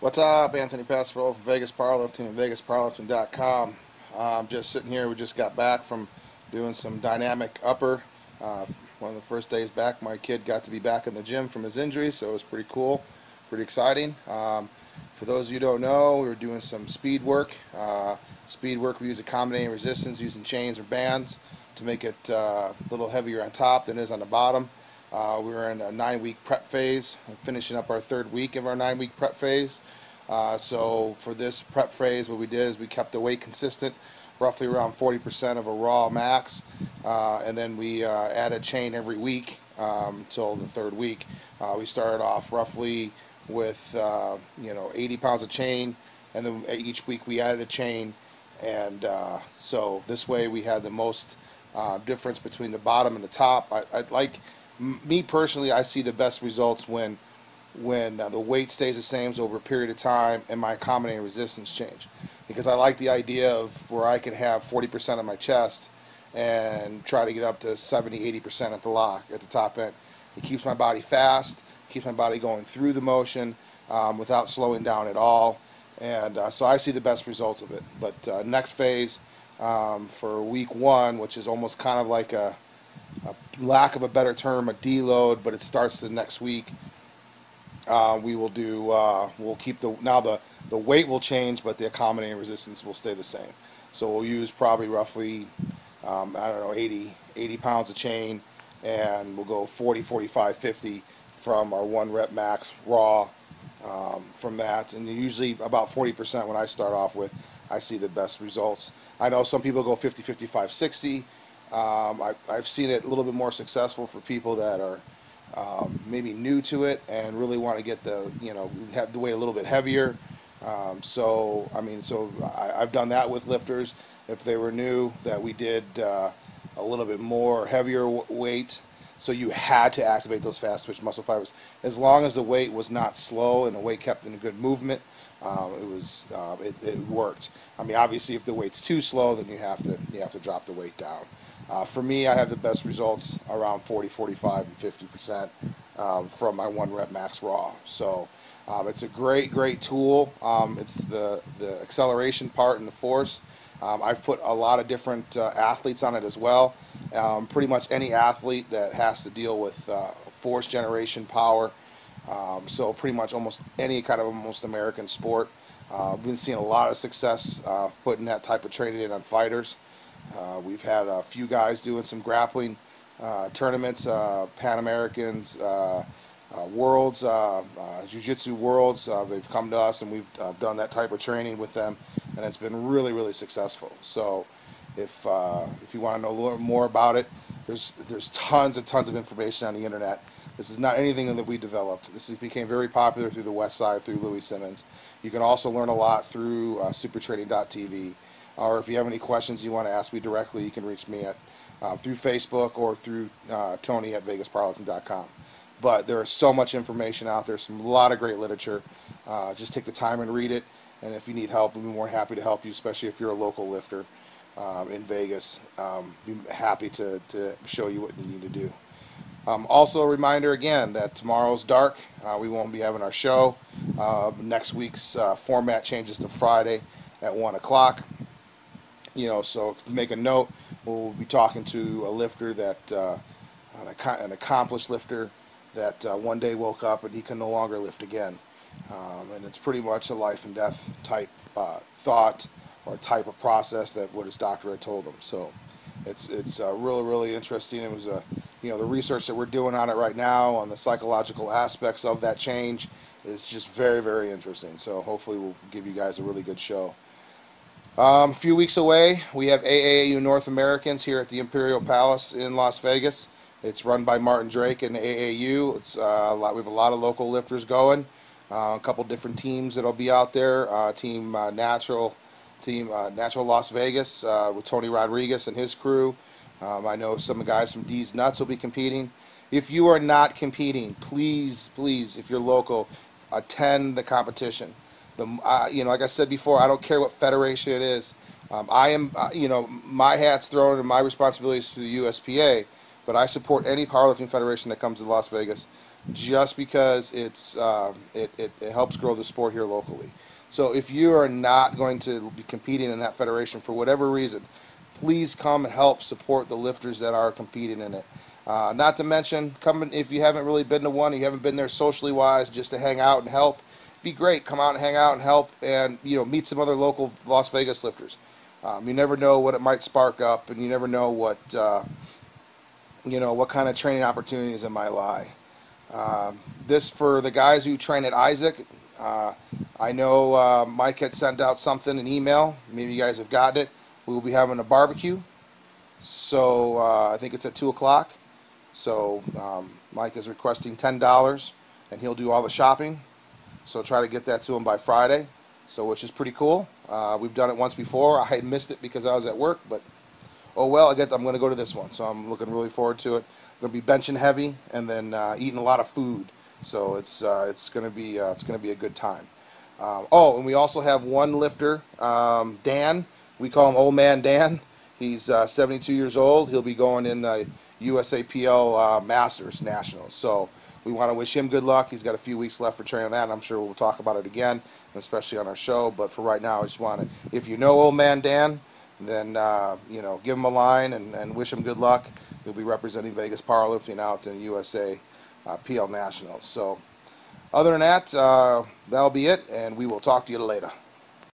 What's up? Anthony Pasquale from Vegas Powerlifting and VegasPowerlifting.com. I'm just sitting here. We just got back from doing some dynamic upper. One of the first days back, my kid got to be back in the gym from his injury, so it was pretty cool, pretty exciting. For those of you who don't know, we were doing some speed work. We use accommodating resistance using chains or bands to make it a little heavier on top than it is on the bottom. We were in a 9-week prep phase, finishing up our 3rd week of our 9-week prep phase. So for this prep phase, what we did is we kept the weight consistent, roughly around 40% of a raw max, and then we added chain every week until the 3rd week. We started off roughly with 80 pounds of chain, and then each week we added a chain, and so this way we had the most difference between the bottom and the top. Me personally, I see the best results when the weight stays the same over a period of time and my accommodating resistance change, because I like the idea of where I can have 40% of my chest and try to get up to 70-80% at the lock at the top end. It keeps my body fast, keeps my body going through the motion without slowing down at all, and so I see the best results of it. But next phase for week 1, which is almost kind of like a lack of a better term, a deload, but it starts the next week. We will do. We'll keep the weight will change, but the accommodating resistance will stay the same. So we'll use probably roughly I don't know 80 pounds of chain, and we'll go 40, 45, 50 from our 1 rep max raw from that, and usually about 40% when I start off with. I see the best results. I know some people go 50, 55, 60. I've seen it a little bit more successful for people that are maybe new to it and really want to get have the weight a little bit heavier. I've done that with lifters. If they were new, that we did a little bit more heavier weight, so you had to activate those fast twitch muscle fibers. As long as the weight was not slow and the weight kept in a good movement, it worked. I mean, obviously, if the weight's too slow, then you have to drop the weight down. For me, I have the best results around 40, 45, and 50% from my 1 rep max raw. So it's a great tool. It's the acceleration part and the force. I've put a lot of different athletes on it as well. Pretty much any athlete that has to deal with force generation, power. So pretty much almost any kind of almost American sport. We've been seeing a lot of success putting that type of training in on fighters. We've had a few guys doing some grappling tournaments, Pan Americans, Worlds, Jiu-Jitsu Worlds. They've come to us, and we've done that type of training with them, and it's been really successful. So if you want to know a little more about it, there's tons of information on the internet. This is not anything that we developed. This became very popular through the West Side, through Louis Simmons. You can also learn a lot through supertraining.tv. Or if you have any questions you want to ask me directly, you can reach me at through Facebook or through Tony at VegasPowerlifting.com. But there is so much information out there, a lot of great literature. Just take the time and read it. And if you need help, we'll be more happy to help you, especially if you're a local lifter in Vegas. Be happy to show you what you need to do. Also a reminder again that tomorrow's dark. We won't be having our show. Next week's format changes to Friday at 1 o'clock. So make a note. We'll be talking to a lifter that, an accomplished lifter that one day woke up and he can no longer lift again. And it's pretty much a life and death type thought or type of process that what his doctor had told him. So it's really interesting. It was the research that we're doing on it right now on the psychological aspects of that change is just very interesting. So hopefully we'll give you guys a really good show. A few weeks away, we have AAU North Americans here at the Imperial Palace in Las Vegas. It's run by Martin Drake and AAU. It's we have a lot of local lifters going. A couple different teams that'll be out there. Team Natural Las Vegas with Tony Rodriguez and his crew. I know some guys from D's Nuts will be competing. If you are not competing, please, if you're local, attend the competition. Like I said before, I don't care what federation it is. My hat's thrown and my responsibilities to the USPA, but I support any powerlifting federation that comes to Las Vegas. just because it helps grow the sport here locally. So if you are not going to be competing in that federation for whatever reason, please come and help support the lifters that are competing in it. Not to mention, come if you haven't really been to one, you haven't been there socially wise, just to hang out and help. Be great. Come out and hang out and help, and meet some other local Las Vegas lifters. You never know what it might spark up, and you never know what what kind of training opportunities it might lie. This for the guys who train at Isaac. I know Mike had sent out something, an email. Maybe you guys have gotten it. We will be having a barbecue. So I think it's at 2 o'clock. So Mike is requesting $10, and he'll do all the shopping. So try to get that to him by Friday. So which is pretty cool. We've done it once before. I missed it because I was at work, but oh well. I'm going to go to this one, so I'm looking really forward to it. I'm going to be benching heavy and then eating a lot of food. So it's going to be a good time. Oh, and we also have one lifter, Dan. We call him Old Man Dan. He's 72 years old. He'll be going in the USAPL Masters Nationals. So we want to wish him good luck. He's got a few weeks left for training that, and I'm sure we'll talk about it again, especially on our show. But for right now, I just want to, if you know Old Man Dan, then give him a line and wish him good luck. He'll be representing Vegas powerlifting out in USA PL Nationals. So other than that, that'll be it, and we will talk to you later.